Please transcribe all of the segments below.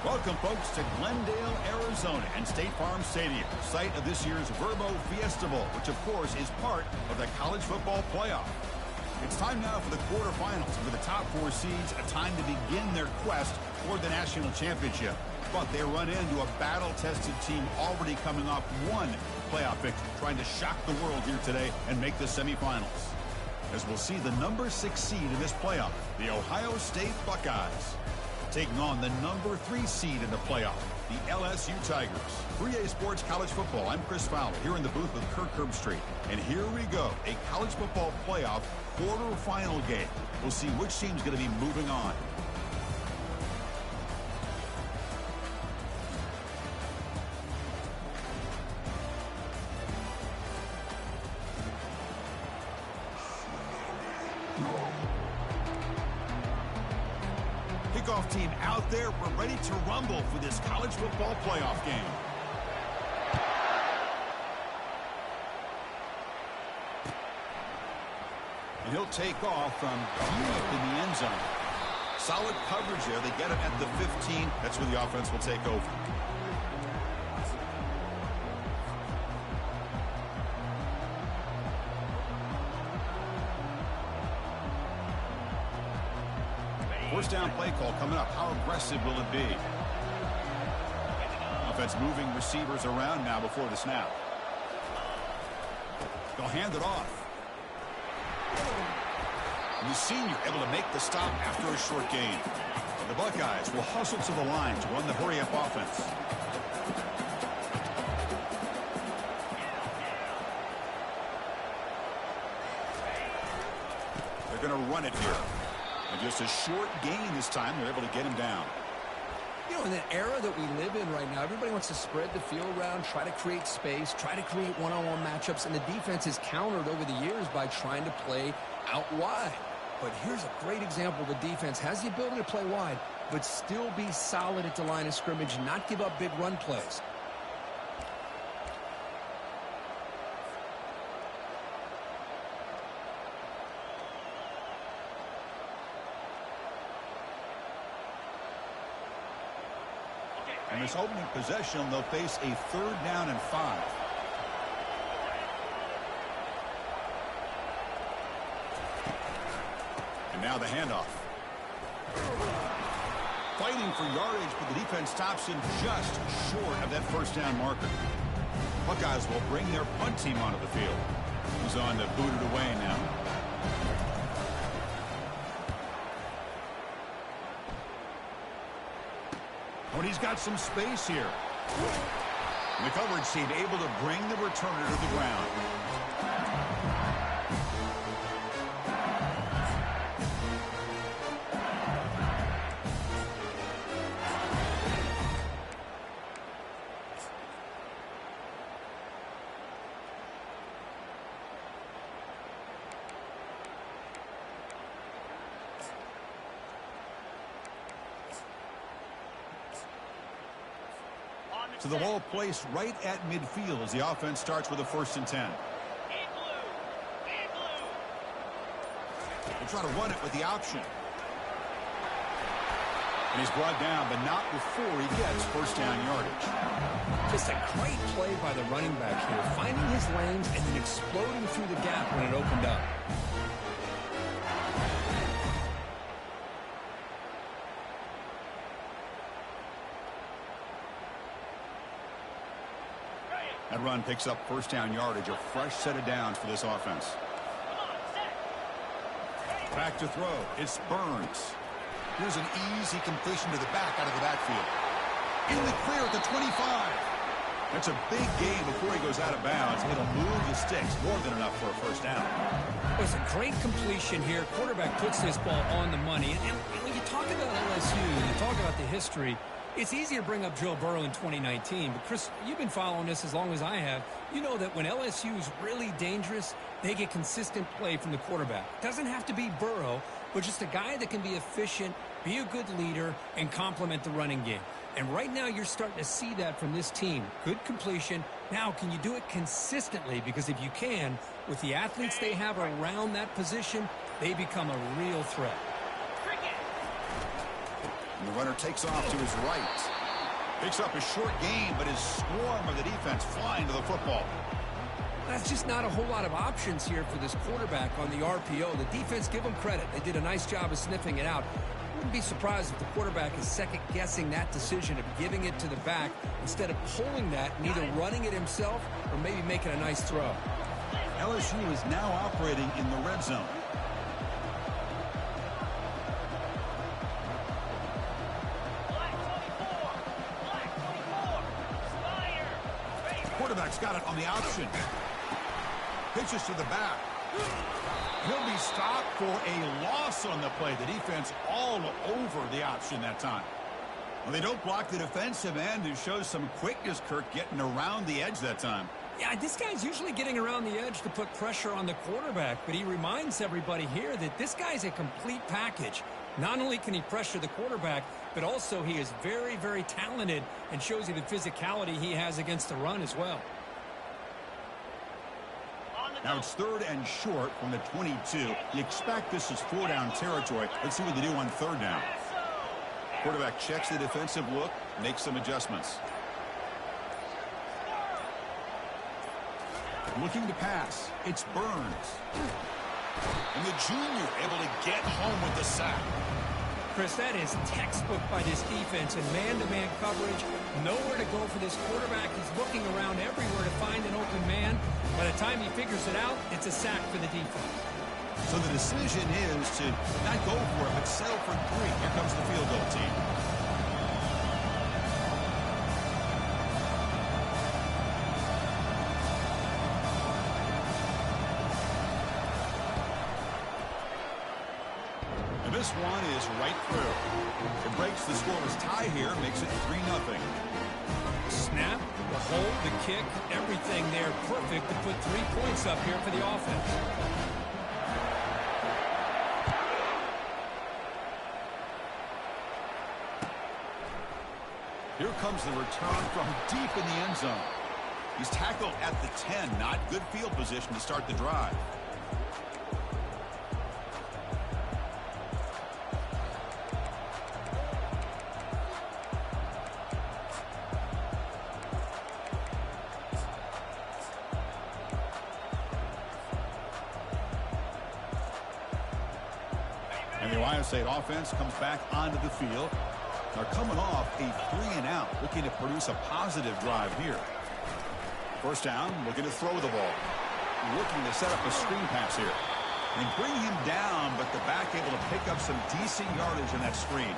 Welcome, folks, to Glendale, Arizona, and State Farm Stadium, site of this year's Verbo Fiesta Bowl, which, of course, is part of the college football playoff. It's time now for the quarterfinals, and for the top four seeds, a time to begin their quest toward the national championship. But they run into a battle-tested team already coming off one playoff victory, trying to shock the world here today and make the semifinals. As we'll see the number 6 seed in this playoff, the Ohio State Buckeyes, taking on the number 3 seed in the playoff, the LSU Tigers. 3A Sports College Football, I'm Chris Fowler, here in the booth with Kirk Herbstreit. And here we go, a college football playoff quarterfinal game. We'll see which team's going to be moving on. Kickoff team out there. We're ready to rumble for this college football playoff game. And he'll take off from deep in the end zone. Solid coverage there. They get it at the 15. That's where the offense will take over. First down play call coming up. How aggressive will it be? Offense moving receivers around now before the snap. They'll hand it off. And the senior able to make the stop after a short gain. And the Buckeyes will hustle to the line to run the hurry-up offense. They're going to run it here. And just a short gain this time, they're able to get him down. You know, in the era that we live in right now, everybody wants to spread the field around, try to create space, try to create one-on-one matchups, and the defense is countered over the years by trying to play out wide. But here's a great example. The defense has the ability to play wide, but still be solid at the line of scrimmage, not give up big run plays. In this opening possession, they'll face a 3rd down and 5. And now the handoff. Fighting for yardage, but the defense stops him just short of that first down marker. Buckeyes will bring their punt team onto the field. Who's on to boot it away now. But he's got some space here. And the coverage team able to bring the returner to the ground. To the ball placed right at midfield as the offense starts with a 1st and 10. They'll try to run it with the option. And he's brought down, but not before he gets first down yardage. Just a great play by the running back here, finding his lanes and then exploding through the gap when it opened up. That run picks up first down yardage, a fresh set of downs for this offense. Back to throw. It's Burns. Here's an easy completion to the back out of the backfield. In the clear at the 25. That's a big gain before he goes out of bounds. It'll move the sticks more than enough for a first down. It was a great completion here. Quarterback puts this ball on the money. And when you talk about LSU, you talk about the history, it's easy to bring up Joe Burrow in 2019, but Chris, you've been following this as long as I have. You know that when LSU is really dangerous, they get consistent play from the quarterback. It doesn't have to be Burrow, but just a guy that can be efficient, be a good leader, and complement the running game. And right now you're starting to see that from this team. Good completion. Now, can you do it consistently? Because if you can, with the athletes they have around that position, they become a real threat. And the runner takes off to his right. Picks up a short gain, but his swarm of the defense flying to the football. That's just not a whole lot of options here for this quarterback on the RPO. The defense, give them credit. They did a nice job of sniffing it out. Wouldn't be surprised if the quarterback is second-guessing that decision of giving it to the back instead of pulling that and either running it himself or maybe making a nice throw. LSU is now operating in the red zone. Quarterback's got it on the option. Pitches to the back. He'll be stopped for a loss on the play. The defense all over the option that time. Well, they don't block the defensive end, who shows some quickness, Kirk, getting around the edge that time. Yeah, this guy's usually getting around the edge to put pressure on the quarterback, but he reminds everybody here that this guy's a complete package. Not only can he pressure the quarterback, but also he is very, very talented and shows you the physicality he has against the run as well. Now it's 3rd and short from the 22. You expect this is 4-down territory. Let's see what they do on 3rd down. Quarterback checks the defensive look, makes some adjustments. Looking to pass. It's Burns. And the junior able to get home with the sack. Chris, that is textbook by this defense in man-to-man coverage. Nowhere to go for this quarterback. He's looking around everywhere to find an open man. By the time he figures it out, it's a sack for the defense. So the decision is to not go for it, but settle for 3. Here comes the field goal team. This one is right through. It breaks the scoreless tie here, makes it 3-0. Snap, the hold, the kick, everything there perfect to put 3 points up here for the offense. Here comes the return from deep in the end zone. He's tackled at the 10, not good field position to start the drive. And the Ohio State offense comes back onto the field. They're coming off a 3-and-out, looking to produce a positive drive here. First down, looking to throw the ball. Looking to set up a screen pass here. And bring him down, but the back able to pick up some decent yardage in that screen.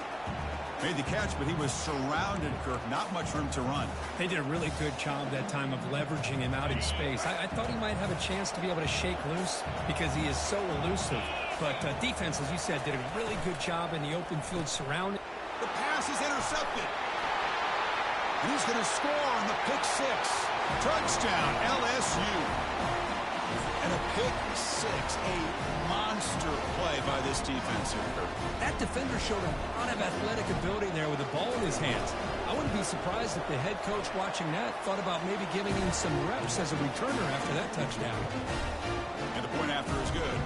Made the catch, but he was surrounded, Kirk. Not much room to run. They did a really good job that time of leveraging him out in space. I thought he might have a chance to be able to shake loose because he is so elusive. But defense, as you said, did a really good job in the open field surrounding. The pass is intercepted. And he's going to score on the pick 6. Touchdown, LSU. And a pick 6, a monster play by this defense here. That defender showed a lot of athletic ability there with the ball in his hands. I wouldn't be surprised if the head coach watching that thought about maybe giving him some reps as a returner after that touchdown. And the point after is good.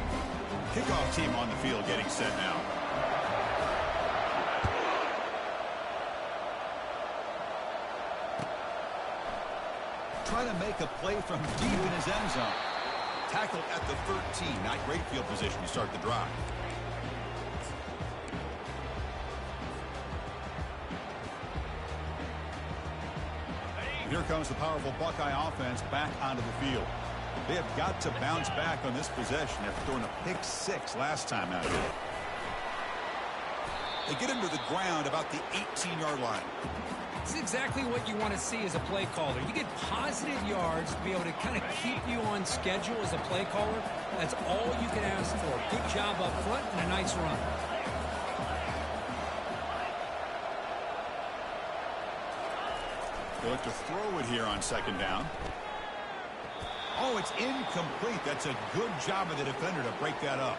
Kickoff team on the field getting set now. Trying to make a play from deep in his end zone. Tackled at the 13. Not great field position to start the drive. Here comes the powerful Buckeye offense back onto the field. They have got to bounce back on this possession after throwing a pick 6 last time out here. They get him to the ground about the 18-yard line. It's exactly what you want to see as a play caller. You get positive yards to be able to kind of keep you on schedule as a play caller. That's all you can ask for. Good job up front and a nice run. They look to throw it here on 2nd down. Oh, it's incomplete. That's a good job of the defender to break that up.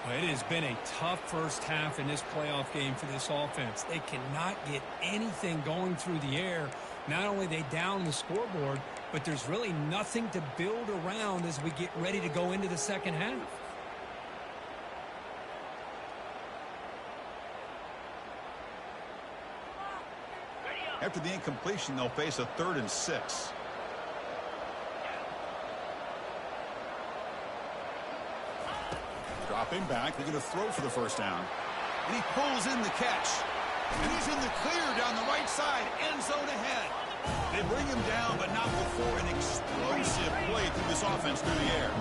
It has been a tough first half in this playoff game for this offense. They cannot get anything going through the air. Not only are they down the scoreboard, but there's really nothing to build around as we get ready to go into the second half. After the incompletion, they'll face a 3rd and 6. Dropping back. They're going to throw for the first down. And he pulls in the catch. And he's in the clear down the right side. End zone ahead. They bring him down, but not before an explosive play through this offense through the air.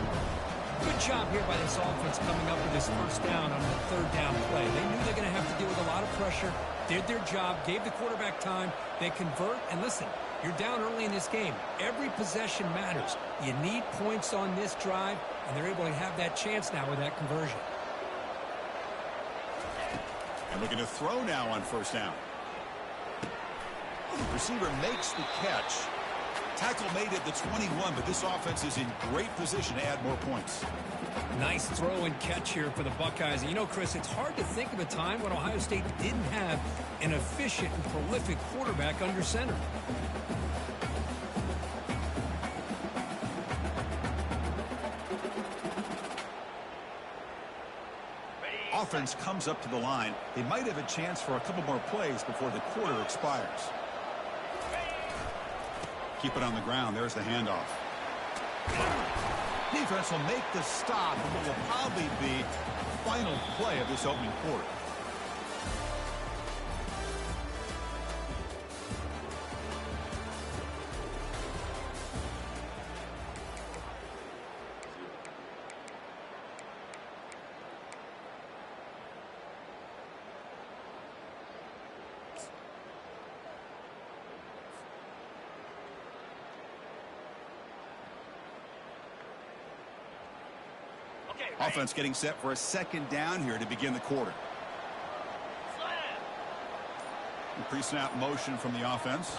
Good job here by this offense coming up with this first down on the 3rd down play. They knew they're going to have to deal with a lot of pressure, did their job, gave the quarterback time. They convert, and listen, you're down early in this game. Every possession matters. You need points on this drive, and they're able to have that chance now with that conversion. And looking to throw now on first down. Receiver makes the catch. Tackle made at the 21, but this offense is in great position to add more points. Nice throw and catch here for the Buckeyes. And you know, Chris, it's hard to think of a time when Ohio State didn't have an efficient and prolific quarterback under center. Offense comes up to the line. They might have a chance for a couple more plays before the quarter expires. Keep it on the ground. There's the handoff. Defense will make the stop for what will probably be the final play of this opening quarter. Offense getting set for a 2nd down here to begin the quarter. Pre-snap motion from the offense.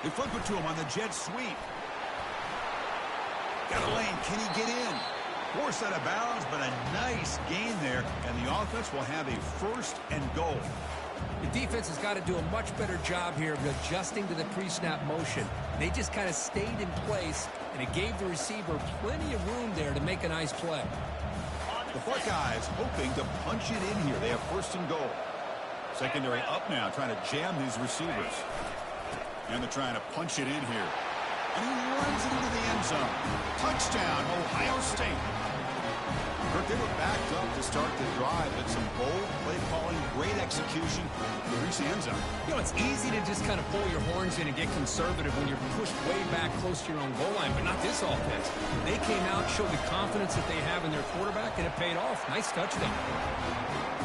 They flip it to him on the jet sweep. Got a lane. Can he get in? Forced out of bounds, but a nice gain there. And the offense will have a 1st and goal. The defense has got to do a much better job here of adjusting to the pre-snap motion. They just kind of stayed in place, and it gave the receiver plenty of room there to make a nice play. The Buckeyes hoping to punch it in here. They have 1st and goal. Secondary up now, trying to jam these receivers. And they're trying to punch it in here. And he runs it into the end zone. Touchdown, Ohio State. They were backed up to start the drive, but some bold play calling, great execution to reach the end zone. You know, it's easy to just kind of pull your horns in and get conservative when you're pushed way back close to your own goal line, but not this offense. They came out, showed the confidence that they have in their quarterback, and it paid off. Nice touchdown.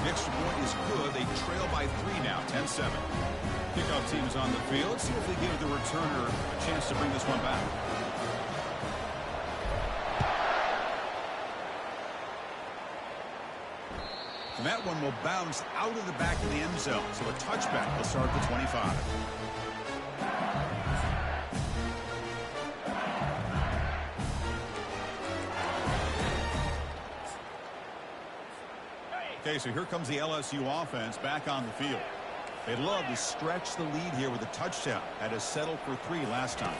The extra point is good. They trail by 3 now, 10-7. Kickoff team is on the field. Let's see if they give the returner a chance to bring this one back. And that one will bounce out of the back of the end zone. So a touchback will start at the 25. Okay, so here comes the LSU offense back on the field. They'd love to stretch the lead here with a touchdown. Had to settle for 3 last time.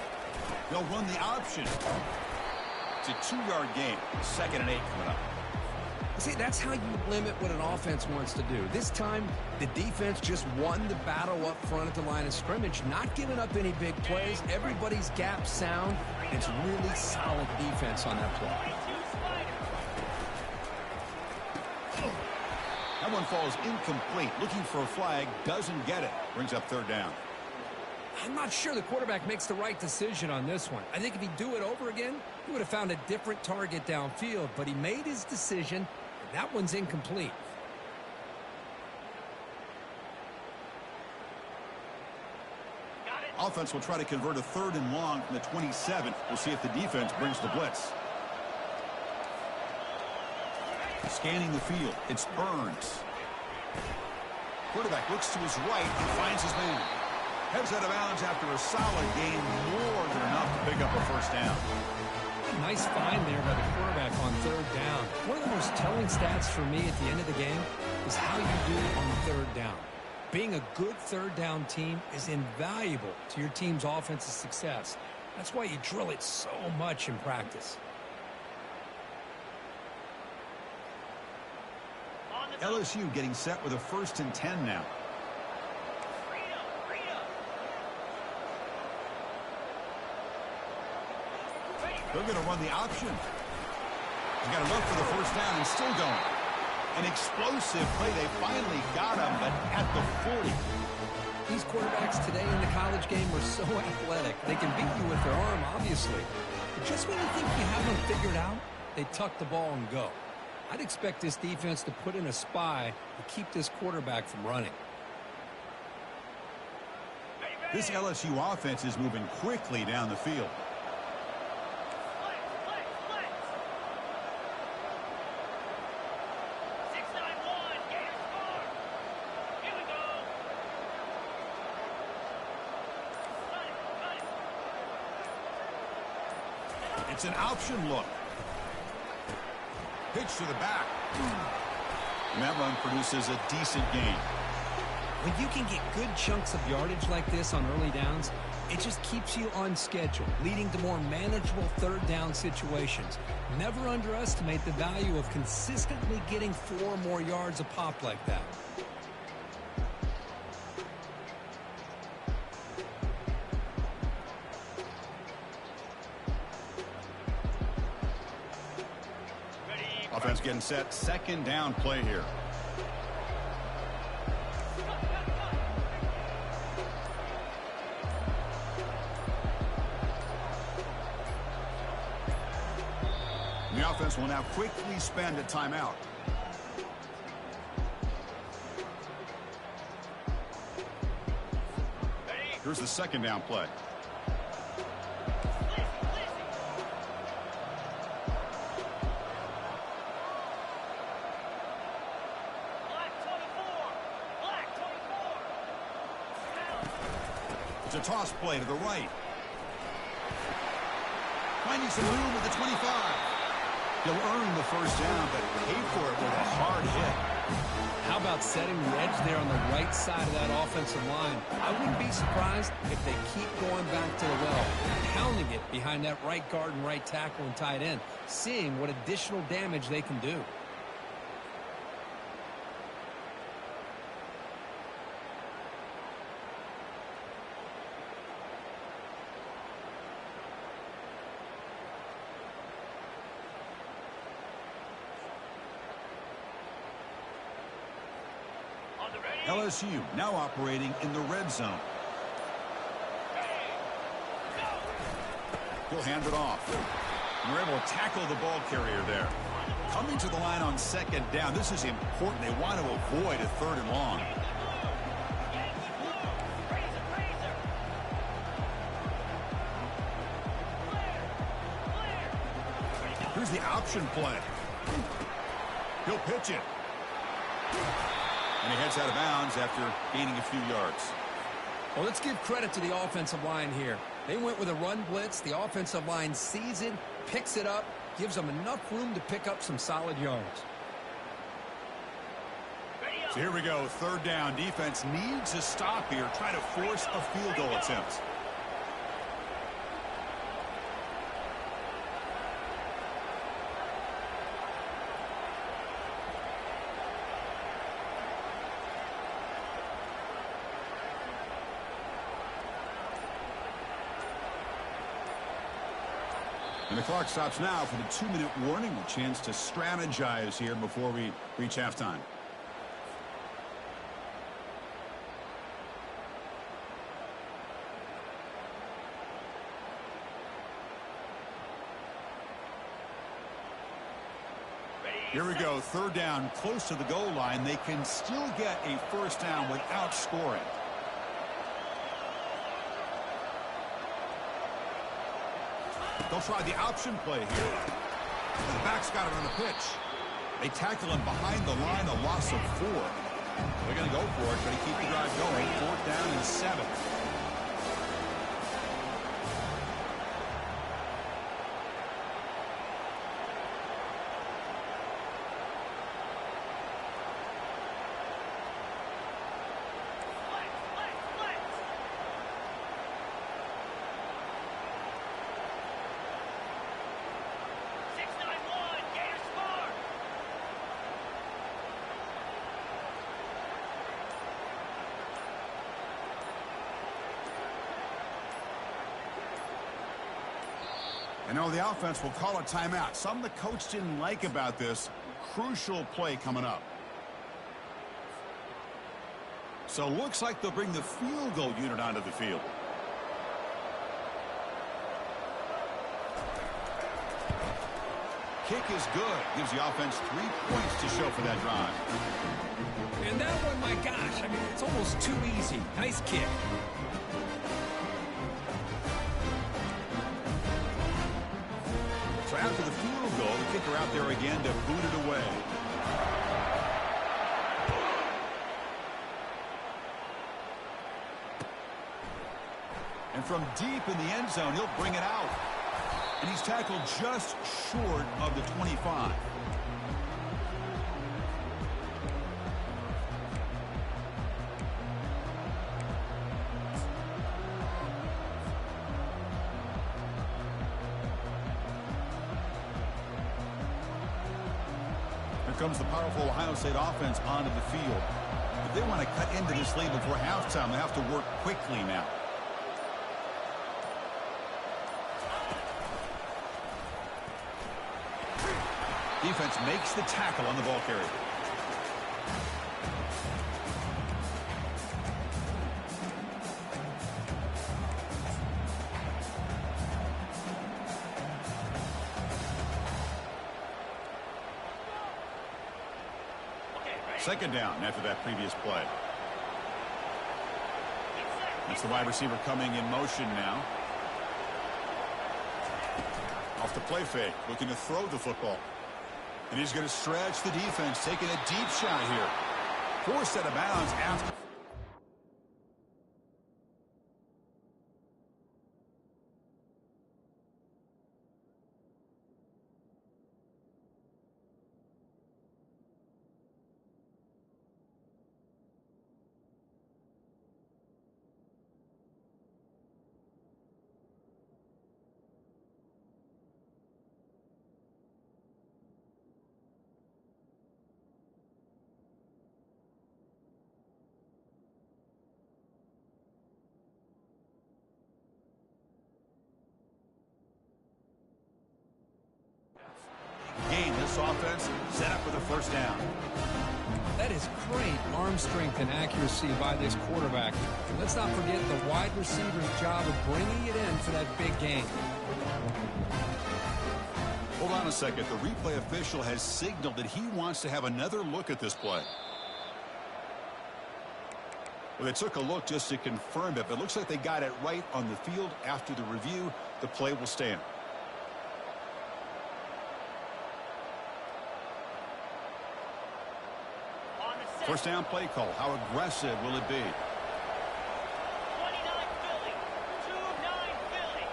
They'll run the option. It's a 2-yard gain. 2nd and 8 coming up. See, that's how you limit what an offense wants to do. This time, the defense just won the battle up front at the line of scrimmage, not giving up any big plays. Everybody's gap sound. It's really solid defense on that play. That one falls incomplete. Looking for a flag, doesn't get it. Brings up 3rd down. I'm not sure the quarterback makes the right decision on this one. I think if he'd do it over again, he would have found a different target downfield, but he made his decision. That one's incomplete. Offense will try to convert a 3rd and long from the 27. We'll see if the defense brings the blitz. Scanning the field. It's Burns. Quarterback looks to his right and finds his man. Heads out of bounds after a solid gain, more than enough to pick up a 1st down. Nice find there by the quarterback on 3rd down. One of the most telling stats for me at the end of the game is how you do it on 3rd down. Being a good 3rd down team is invaluable to your team's offensive success. That's why you drill it so much in practice. LSU getting set with a 1st and 10 now. They're going to run the option. He's got enough for the first down and still going. An explosive play. They finally got him, but at the 40. These quarterbacks today in the college game are so athletic. They can beat you with their arm, obviously. But just when you think you have them figured out, they tuck the ball and go. I'd expect this defense to put in a spy to keep this quarterback from running. This LSU offense is moving quickly down the field. It's an option look. Pitch to the back. And that run produces a decent gain. When you can get good chunks of yardage like this on early downs, it just keeps you on schedule, leading to more manageable third down situations. Never underestimate the value of consistently getting 4 more yards a pop like that. Offense getting set. Second down play here. The offense will now quickly spend a timeout. Here's the second down play. It's a toss play to the right. Finding some room at the 25. He'll earn the first down, but paid for it with a hard hit. How about setting the edge there on the right side of that offensive line? I wouldn't be surprised if they keep going back to the well, pounding it behind that right guard and right tackle and tight end, seeing what additional damage they can do. LSU now operating in the red zone. He'll hand it off. And we're able to tackle the ball carrier there. Coming to the line on second down. This is important. They want to avoid a third and long. Here's the option play. He'll pitch it. And he heads out of bounds after gaining a few yards. Well, let's give credit to the offensive line here. They went with a run blitz. The offensive line sees it, picks it up, gives them enough room to pick up some solid yards. So here we go, third down. Defense needs a stop here, try to force a field goal attempt. And the clock stops now for the 2-minute warning. A chance to strategize here before we reach halftime. Here we go, third down, close to the goal line. They can still get a first down without scoring. They'll try the option play here. The back's got it on the pitch. They tackle him behind the line, a loss of 4. They're going to go for it, but he keep the drive going. 4th down and 7. And now the offense will call a timeout. Something the coach didn't like about this. Crucial play coming up. So looks like they'll bring the field goal unit onto the field. Kick is good. Gives the offense 3 points to show for that drive. And that one, my gosh, I mean, it's almost too easy. Nice kick. So after the field goal, the kicker out there again to boot it away. And from deep in the end zone, he'll bring it out. And he's tackled just short of the 25. Here comes the powerful Ohio State offense onto the field. If they want to cut into this lead before halftime, they have to work quickly now. Defense makes the tackle on the ball carrier. Second down after that previous play. That's the wide receiver coming in motion now. Off the play fake, looking to throw the football. And he's going to stretch the defense, taking a deep shot here. Forced out of bounds after. Gain this offense set up for the first down. That is great arm strength and accuracy by this quarterback. Let's not forget the wide receiver's job of bringing it in for that big gain. Hold on a second. The replay official has signaled that he wants to have another look at this play. Well, they took a look just to confirm it, but it looks like they got it right on the field. After the review, the play will stand. First down play call. How aggressive will it be? 29 Philly. 2-9 Philly.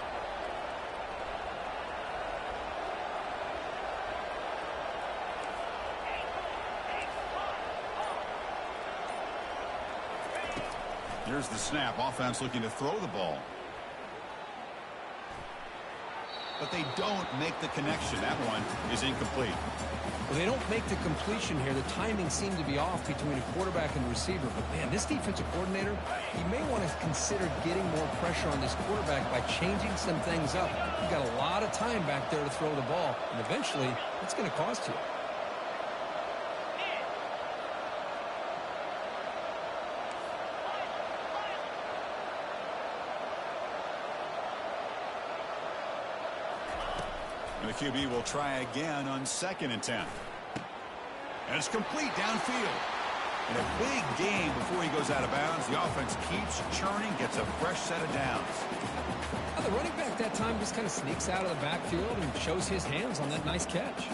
Here's the snap. Offense looking to throw the ball. But they don't make the connection. That one is incomplete. Well, they don't make the completion here. The timing seemed to be off between a quarterback and the receiver. But, man, this defensive coordinator, he may want to consider getting more pressure on this quarterback by changing some things up. You've got a lot of time back there to throw the ball, and eventually it's going to cost you. And the QB will try again on 2nd and 10. And it's complete downfield. And a big gain before he goes out of bounds. The offense keeps churning, gets a fresh set of downs. Well, the running back that time just kind of sneaks out of the backfield and shows his hands on that nice catch.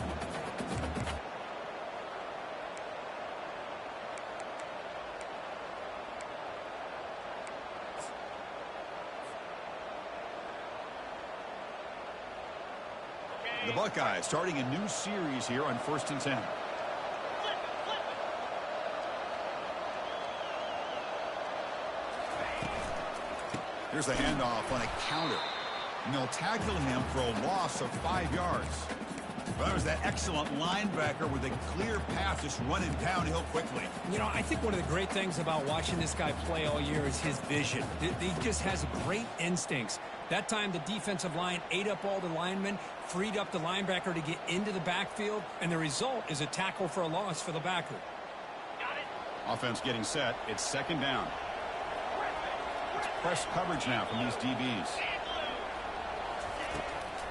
The Buckeyes starting a new series here on 1st and 10. Here's the handoff on a counter. And they'll tackle him for a loss of 5 yards. Well, that was that excellent linebacker with a clear path just running downhill quickly. You know, I think one of the great things about watching this guy play all year is his vision. He just has great instincts. That time, the defensive line ate up all the linemen, freed up the linebacker to get into the backfield, and the result is a tackle for a loss for the backer. Got it. Offense getting set. It's second down. It's press coverage now from these DBs.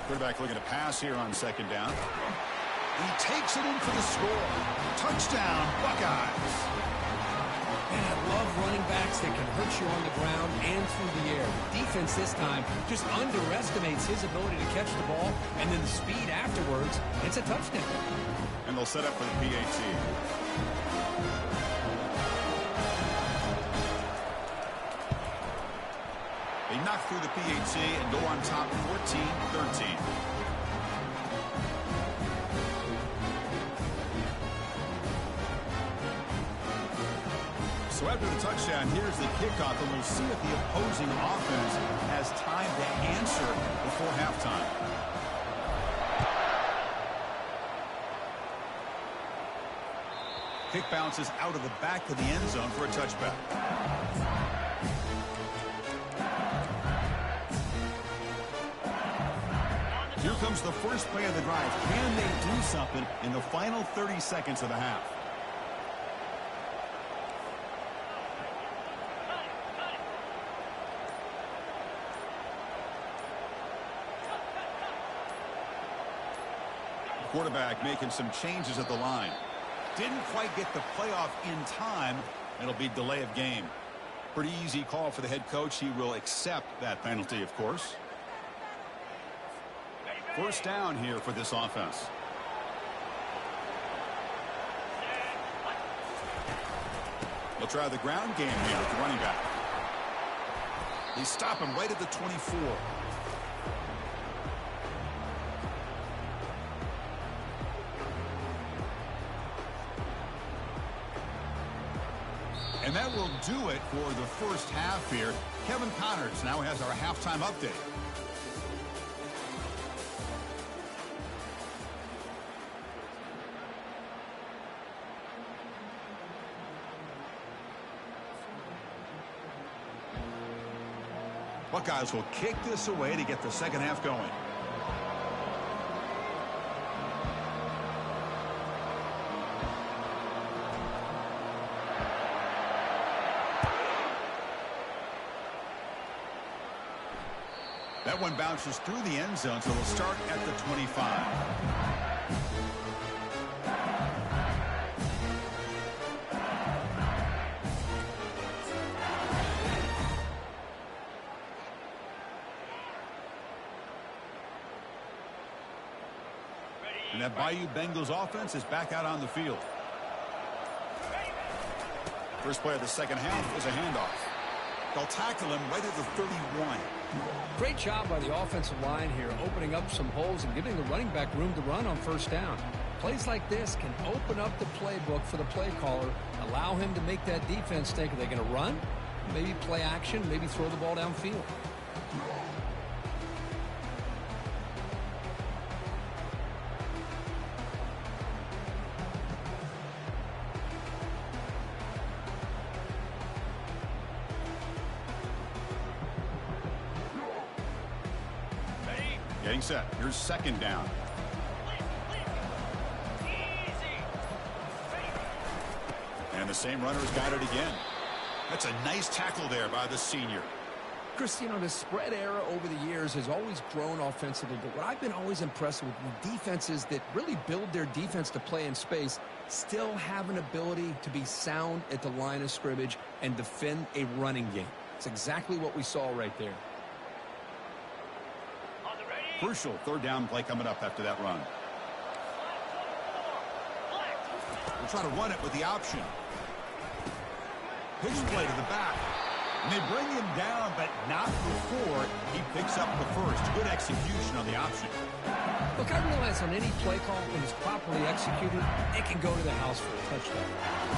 Quarterback looking to pass here on second down. He takes it in for the score. Touchdown, Buckeyes. And I love running backs that can hurt you on the ground and through the air. Defense this time just underestimates his ability to catch the ball, and then the speed afterwards, it's a touchdown. And they'll set up for the PAT. They knock through the PAT and go on top 14-13. So after the touchdown, here's the kickoff, and we'll see if the opposing offense has time to answer before halftime. Kick bounces out of the back of the end zone for a touchback. Here comes the first play of the drive. Can they do something in the final 30 seconds of the half? Quarterback making some changes at the line. Didn't quite get the playoff in time. It'll be delay of game. Pretty easy call for the head coach. He will accept that penalty, of course. First down here for this offense. They'll try the ground game here with the running back. They stop him right at the 24. And that will do it for the first half here. Kevin Connors now has our halftime update. Buckeyes will kick this away to get the second half going. That one bounces through the end zone, so we'll start at the 25. And that Bayou Bengals offense is back out on the field. First play of the second half is a handoff. They'll tackle him right at the 31. Great job by the offensive line here, opening up some holes and giving the running back room to run on first down. Plays like this can open up the playbook for the play caller, allow him to make that defense think, are they going to run? Maybe play action, maybe throw the ball downfield. Getting set. Here's second down. And the same runner's got it again. That's a nice tackle there by the senior. Chris, you know, the spread era over the years has always grown offensively, but what I've been always impressed with defenses that really build their defense to play in space still have an ability to be sound at the line of scrimmage and defend a running game. It's exactly what we saw right there. Crucial third down play coming up after that run. We'll try to run it with the option. Pitch play to the back. And they bring him down, but not before he picks up the first. Good execution on the option. Look, I realize on any play call, when it's properly executed, it can go to the house for a touchdown.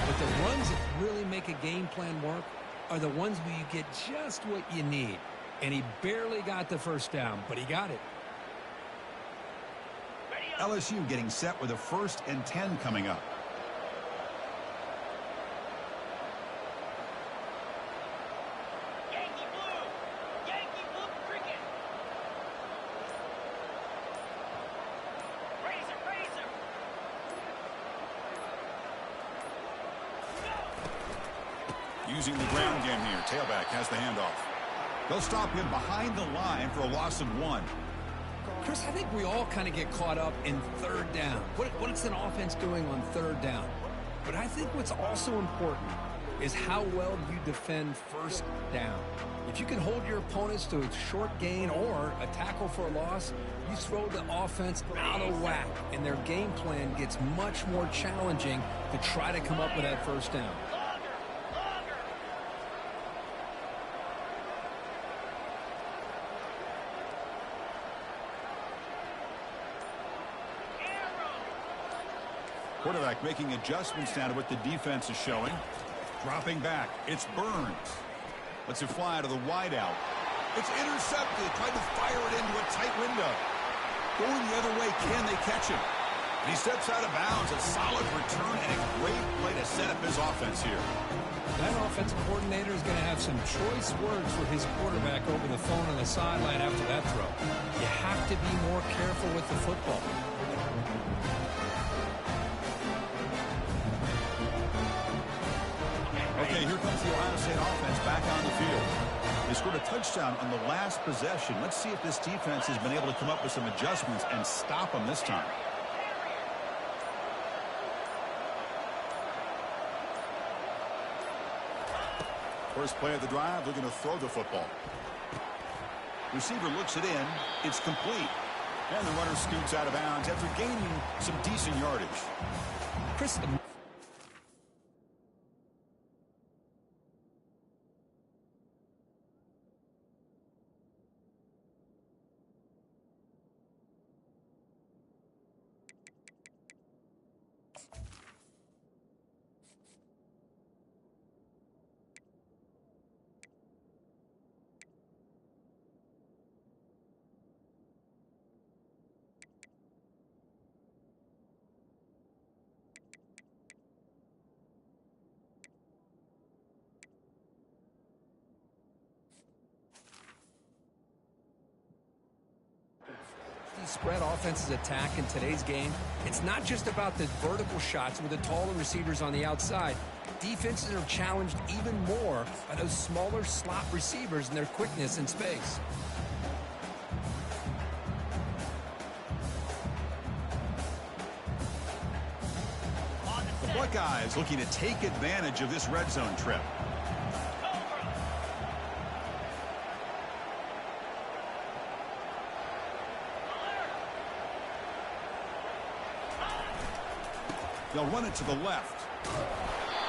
But the runs that really make a game plan work are the ones where you get just what you need. And he barely got the first down, but he got it. LSU getting set with a 1st and 10 coming up. Yankee blue cricket. Razor. Using the ground game here. Tailback has the handoff. They'll stop him behind the line for a loss of 1. Chris, I think we all kind of get caught up in 3rd down. What is an offense doing on 3rd down? But I think what's also important is how well you defend 1st down. If you can hold your opponents to a short gain or a tackle for a loss, you throw the offense out of whack, and their game plan gets much more challenging to try to come up with that 1st down. Quarterback making adjustments now to what the defense is showing. Dropping back. It's Burns. Lets it fly to the wideout. It's intercepted. Trying to fire it into a tight window. Going the other way. Can they catch him? And he steps out of bounds. A solid return and a great play to set up his offense here. That offensive coordinator is going to have some choice words for his quarterback over the phone on the sideline after that throw. You have to be more careful with the football. Okay, here comes the Ohio State offense back on the field. They scored a touchdown on the last possession. Let's see if this defense has been able to come up with some adjustments and stop them this time. First play of the drive, they're going to throw the football. Receiver looks it in. It's complete. And the runner scoots out of bounds after gaining some decent yardage. Chris, spread offenses attack in today's game, it's not just about the vertical shots with the taller receivers on the outside. Defenses are challenged even more by those smaller slot receivers and their quickness in space. The Buckeyes looking to take advantage of this red zone trip. They'll run it to the left.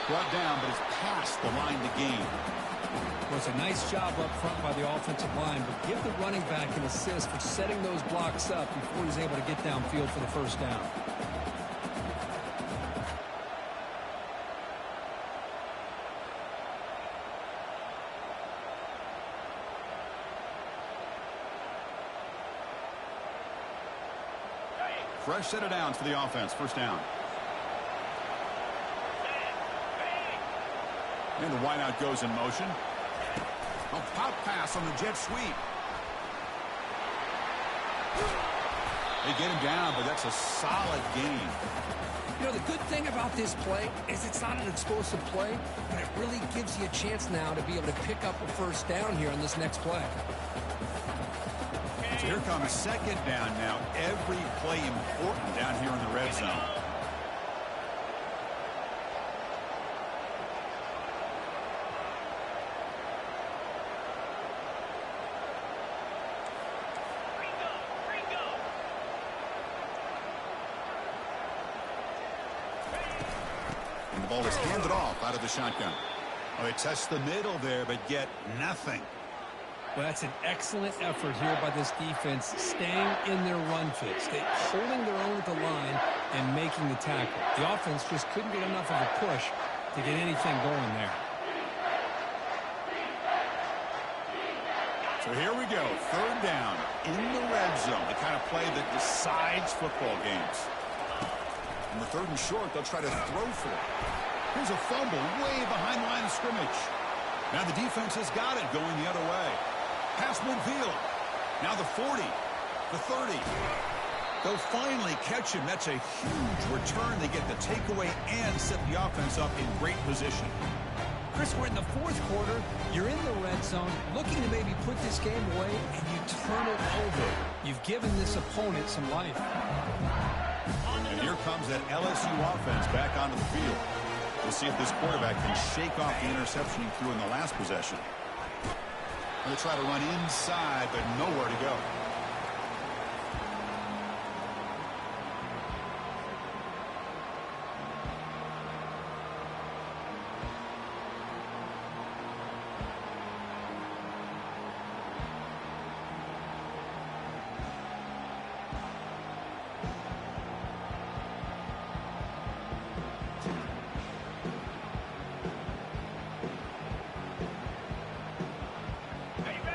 Brought down, but it's past the line to gain. Well, it's a nice job up front by the offensive line, but give the running back an assist for setting those blocks up before he's able to get downfield for the 1st down. Fresh set of downs for the offense. 1st down. And the wideout goes in motion. A pop pass on the jet sweep. They get him down, but that's a solid gain. You know, the good thing about this play is it's not an explosive play, but it really gives you a chance now to be able to pick up a 1st down here on this next play. So here comes 2nd down now. Every play important down here in the red zone. And the ball is handed off out of the shotgun. Well, they test the middle there, but get nothing. Well, that's an excellent effort here by this defense, staying in their run fix, holding their own at the line and making the tackle. The offense just couldn't get enough of a push to get anything going there. So here we go, third down in the red zone, the kind of play that decides football games. In the third and short, they'll try to throw for it. Here's a fumble way behind the line of scrimmage. Now the defense has got it going the other way. Past midfield. Now the 40, the 30. They'll finally catch him. That's a huge return. They get the takeaway and set the offense up in great position. Chris, we're in the fourth quarter. You're in the red zone, looking to maybe put this game away, and you turn it over. You've given this opponent some life. And here comes that LSU offense back onto the field. We'll see if this quarterback can shake off the interception he threw in the last possession. Going to try to run inside, but nowhere to go.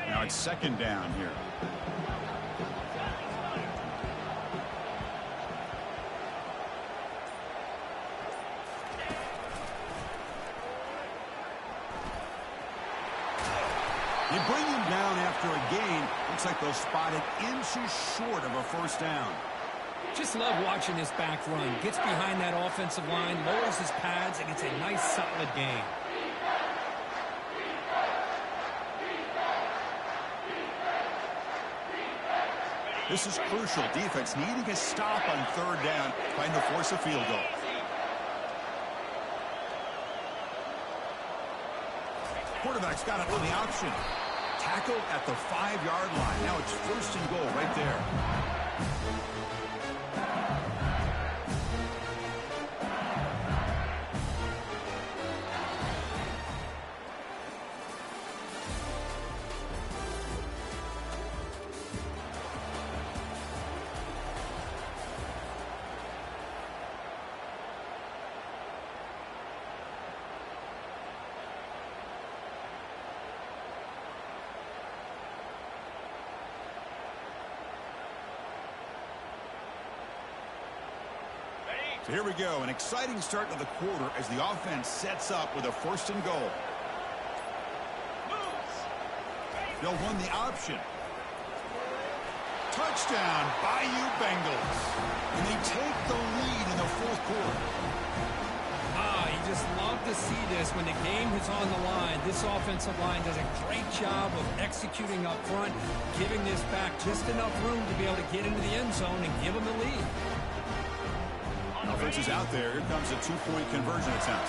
Now it's second down here. They bring him down after a gain. Looks like they'll spot it inches short of a first down. Just love watching this back run. Gets behind that offensive line, lowers his pads, and it's a nice, solid gain. This is crucial. Defense needing a stop on third down, trying to force a field goal. Quarterback's got it on the option. Tackle at the 5-yard line. Now it's first and goal right there. So here we go, an exciting start to the quarter as the offense sets up with a first and goal. They'll run the option. Touchdown, Bayou Bengals. And they take the lead in the fourth quarter. You just love to see this when the game is on the line. This offensive line does a great job of executing up front, giving this back just enough room to be able to get into the end zone and give them the lead. Offense is out there. Here comes a two-point conversion attempt.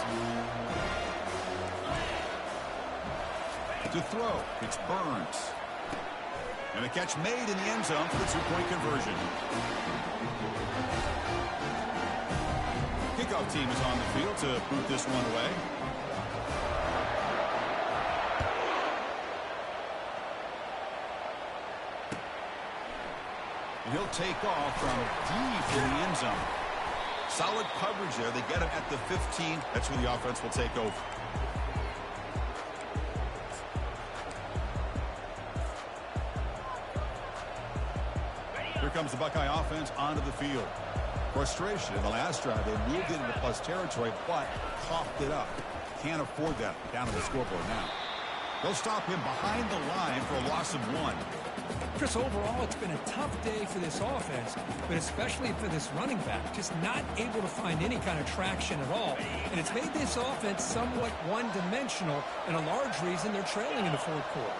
To throw, it's Burns. And a catch made in the end zone for the two-point conversion. Kickoff team is on the field to boot this one away. And he'll take off from deep in the end zone. Solid coverage there. They get him at the 15. That's where the offense will take over. Here comes the Buckeye offense onto the field. Frustration in the last drive. They moved it into plus territory, but coughed it up. Can't afford that down on the scoreboard now. They'll stop him behind the line for a loss of 1. Chris, overall, it's been a tough day for this offense, but especially for this running back, just not able to find any kind of traction at all. And it's made this offense somewhat one-dimensional, and a large reason they're trailing in the fourth quarter.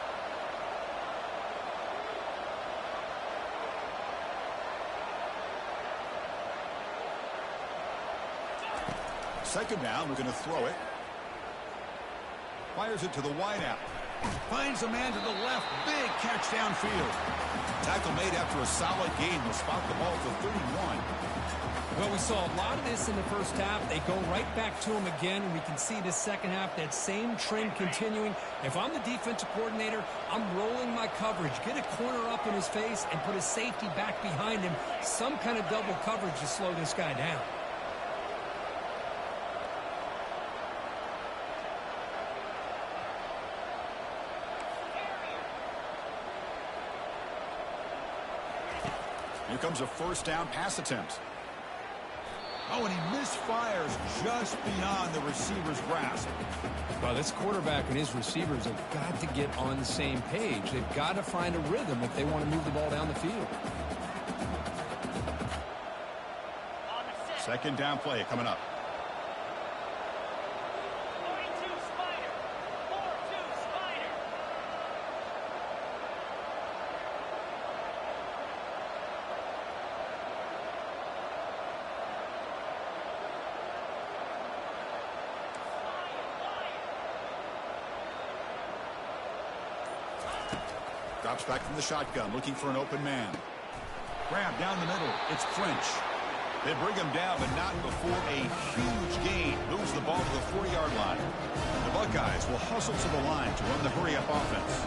Second down, we're going to throw it. Fires it to the wideout. Finds a man to the left. Big catch downfield. Tackle made after a solid gain. Will spot the ball for 31. Well, we saw a lot of this in the first half. They go right back to him again, and we can see the second half, that same trend continuing. If I'm the defensive coordinator, I'm rolling my coverage. Get a corner up in his face and put a safety back behind him. Some kind of double coverage to slow this guy down. Here comes a first down pass attempt. Oh, and he misfires just beyond the receiver's grasp. Well, this quarterback and his receivers have got to get on the same page. They've got to find a rhythm if they want to move the ball down the field. Second down play coming up. 42 Spider. 4-2 Spider. Drops back from the shotgun, looking for an open man. Grab down the middle. It's French. They bring him down, but not before a huge gain. Moves the ball to the 40-yard line. The Buckeyes will hustle to the line to run the hurry-up offense.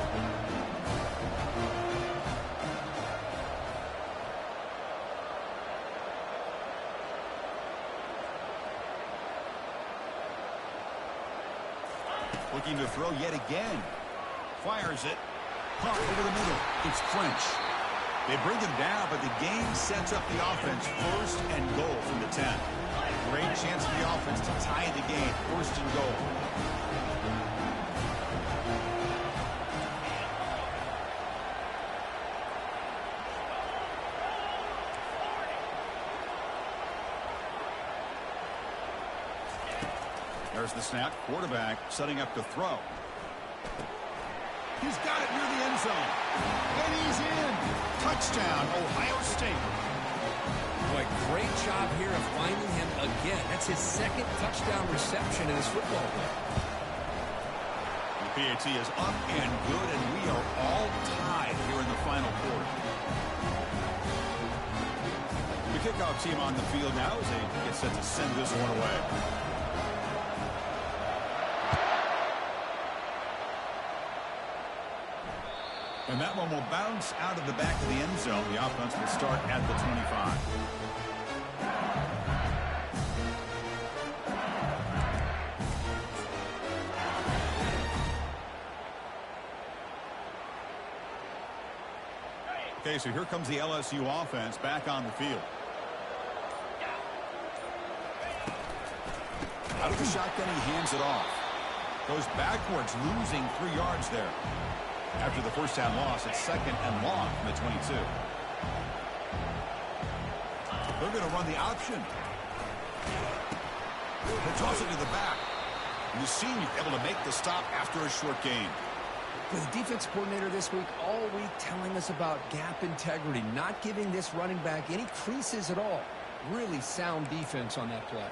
Looking to throw yet again. Fires it. Caught over the middle. It's French. They bring him down, but the game sets up the offense first and goal from the 10. Great chance for the offense to tie the game. First and goal. There's the snap. Quarterback setting up to throw. He's got it near the end zone. And he's in. Touchdown, Ohio State. Boy, great job here of finding him again. That's his second touchdown reception in this football game. The PAT is up and good, and we are all tied here in the final quarter. The kickoff team on the field now as they get set to send this one away. And that one will bounce out of the back of the end zone. The offense will start at the 25. Okay, so here comes the LSU offense back on the field. Out of the shotgun, he hands it off. Goes backwards, losing 3 yards there. After the first down loss, it's second and long from the 22. They're going to run the option. They toss it to the back. And the senior able to make the stop after a short gain. With the defense coordinator this week, all week telling us about gap integrity, not giving this running back any creases at all. Really sound defense on that play.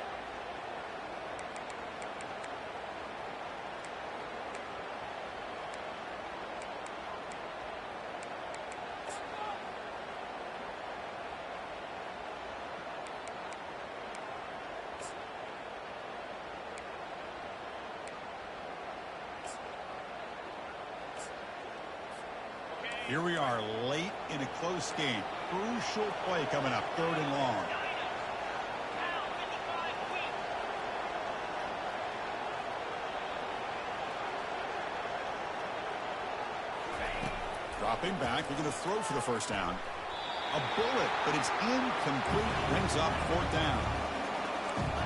Here we are late in a close game. Crucial play coming up, third and long. Dropping back, looking to throw for the first down. A bullet, but it's incomplete. Brings up fourth down.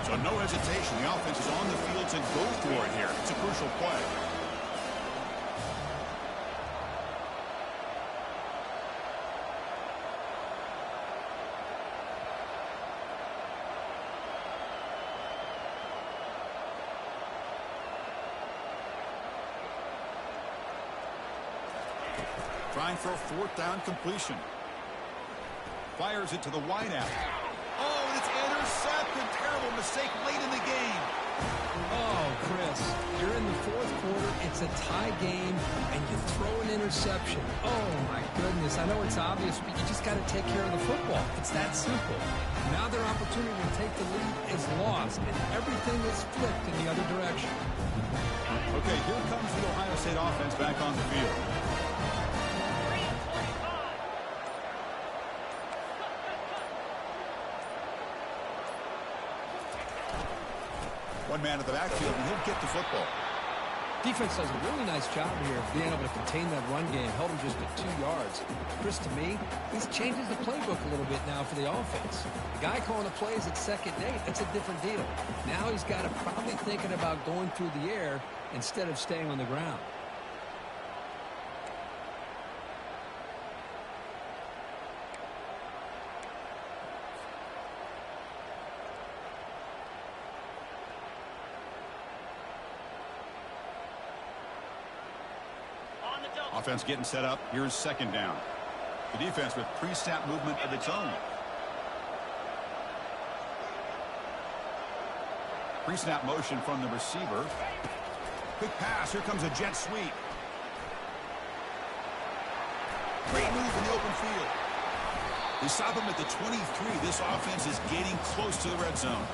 So no hesitation. The offense is on the field to go for it here. It's a crucial play. Trying for a fourth down completion. Fires it to the wideout. Oh, and it's intercepted. Terrible mistake late in the game. Oh, Chris, you're in the fourth quarter. It's a tie game, and you throw an interception. Oh, my goodness. I know it's obvious, but you just got to take care of the football. It's that simple. Now their opportunity to take the lead is lost, and everything is flipped in the other direction. Okay, here comes the Ohio State offense back on the field. One man at the backfield, and he'll get the football. Defense does a really nice job here of being able to contain that run game, held him just at 2 yards. Chris, to me, this changes the playbook a little bit now for the offense. The guy calling the plays at second and 8, that's a different deal. Now he's got to probably thinking about going through the air instead of staying on the ground. Offense getting set up. Here's second down. The defense with pre-snap movement of its own. Pre-snap motion from the receiver. Quick pass. Here comes a jet sweep. Great move in the open field. They stop him at the 23. This offense is getting close to the red zone.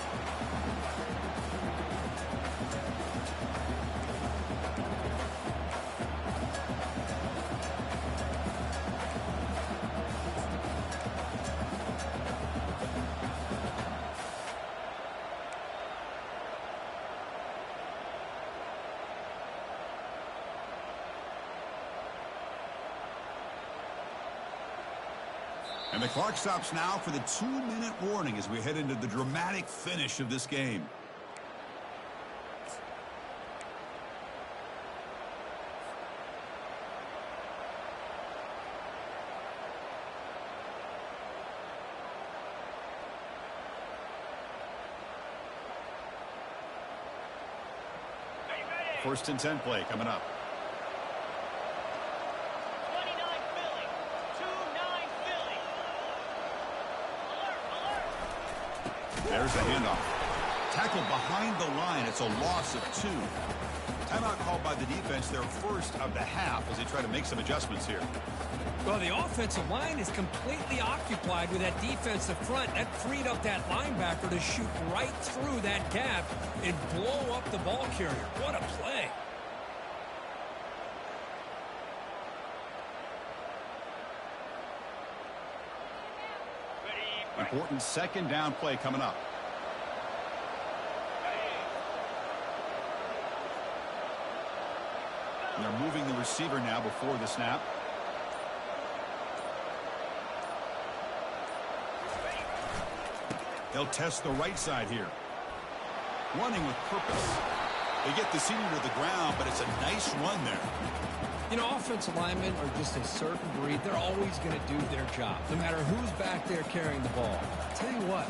And the clock stops now for the 2-minute warning as we head into the dramatic finish of this game. First and 10 play coming up. There's the handoff. Tackled behind the line. It's a loss of 2. Timeout called by the defense, their first of the half, as they try to make some adjustments here. Well, the offensive line is completely occupied with that defensive front. That freed up that linebacker to shoot right through that gap and blow up the ball carrier. What a play. Important second down play coming up. And they're moving the receiver now before the snap. They'll test the right side here. Running with purpose. They get the senior to the ground, but it's a nice run there. You know, offensive linemen are just a certain breed. They're always going to do their job, no matter who's back there carrying the ball. I'll tell you what,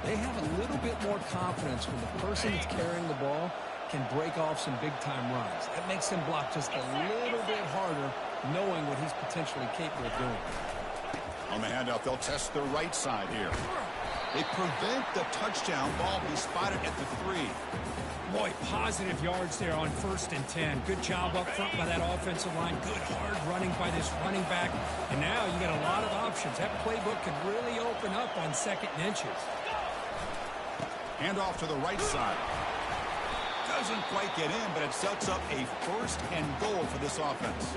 they have a little bit more confidence when the person that's carrying the ball can break off some big-time runs. That makes them block just a little bit harder, knowing what he's potentially capable of doing. On the handoff, they'll test the right side here. They prevent the touchdown. Ball be spotted at the 3. Boy, positive yards there on 1st and 10. Good job up front by that offensive line. Good hard running by this running back. And now you got a lot of options. That playbook could really open up on 2nd and inches. Handoff to the right side. Doesn't quite get in, but it sets up a 1st and goal for this offense.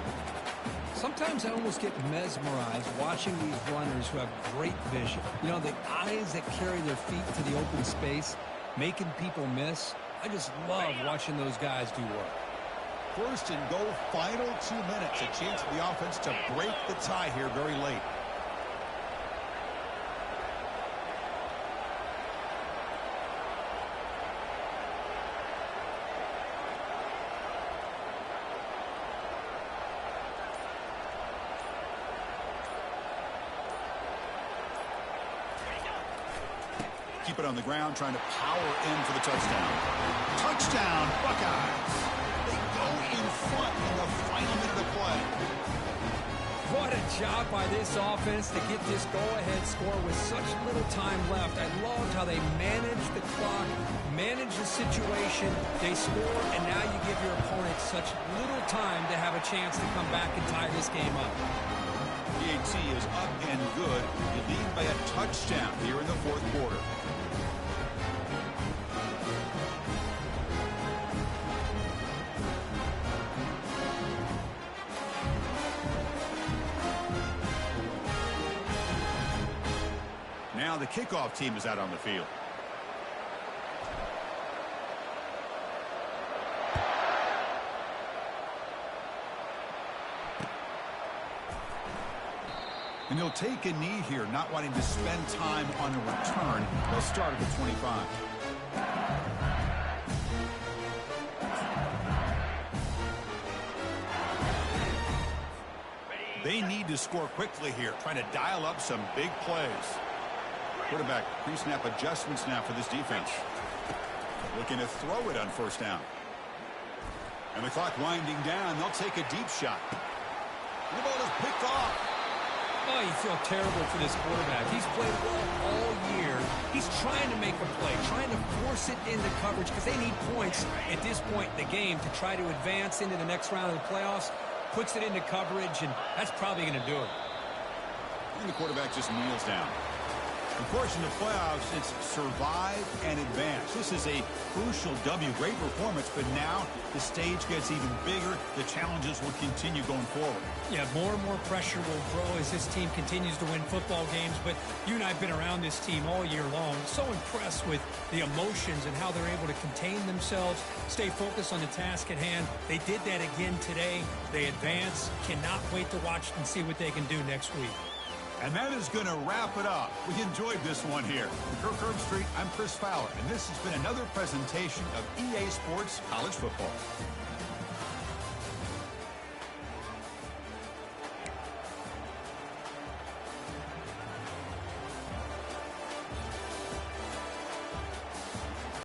Sometimes I almost get mesmerized watching these runners who have great vision. You know, the eyes that carry their feet to the open space, making people miss. I just love watching those guys do work. 1st and goal, final 2 minutes. A chance for the offense to break the tie here very late. Keep it on the ground, trying to power in for the touchdown. Touchdown, Buckeyes. They go in front in the final minute of play. What a job by this offense to get this go-ahead score with such little time left. I loved how they managed the clock, managed the situation. They scored, and now you give your opponent such little time to have a chance to come back and tie this game up. PAT is up and good. You lead by a touchdown here in the 4th quarter. Now the kickoff team is out on the field. And he'll take a knee here, not wanting to spend time on a return. They'll start at the 25. They need to score quickly here, trying to dial up some big plays. Quarterback pre-snap adjustments now for this defense. Looking to throw it on first down. And the clock winding down. They'll take a deep shot. The ball is picked off. Oh, you feel terrible for this quarterback. He's played well all year. He's trying to make a play, trying to force it into coverage because they need points at this point in the game to try to advance into the next round of the playoffs. Puts it into coverage, and that's probably going to do it. And the quarterback just kneels down. Of course, in the playoffs, it's survive and advance. This is a crucial W. Great performance, but now the stage gets even bigger. The challenges will continue going forward. Yeah, more and more pressure will grow as this team continues to win football games. But you and I have been around this team all year long. So impressed with the emotions and how they're able to contain themselves, stay focused on the task at hand. They did that again today. They advance. Cannot wait to watch and see what they can do next week. And that is going to wrap it up. We enjoyed this one here. For Kirk Herbstreit, I'm Chris Fowler, and this has been another presentation of EA Sports College Football.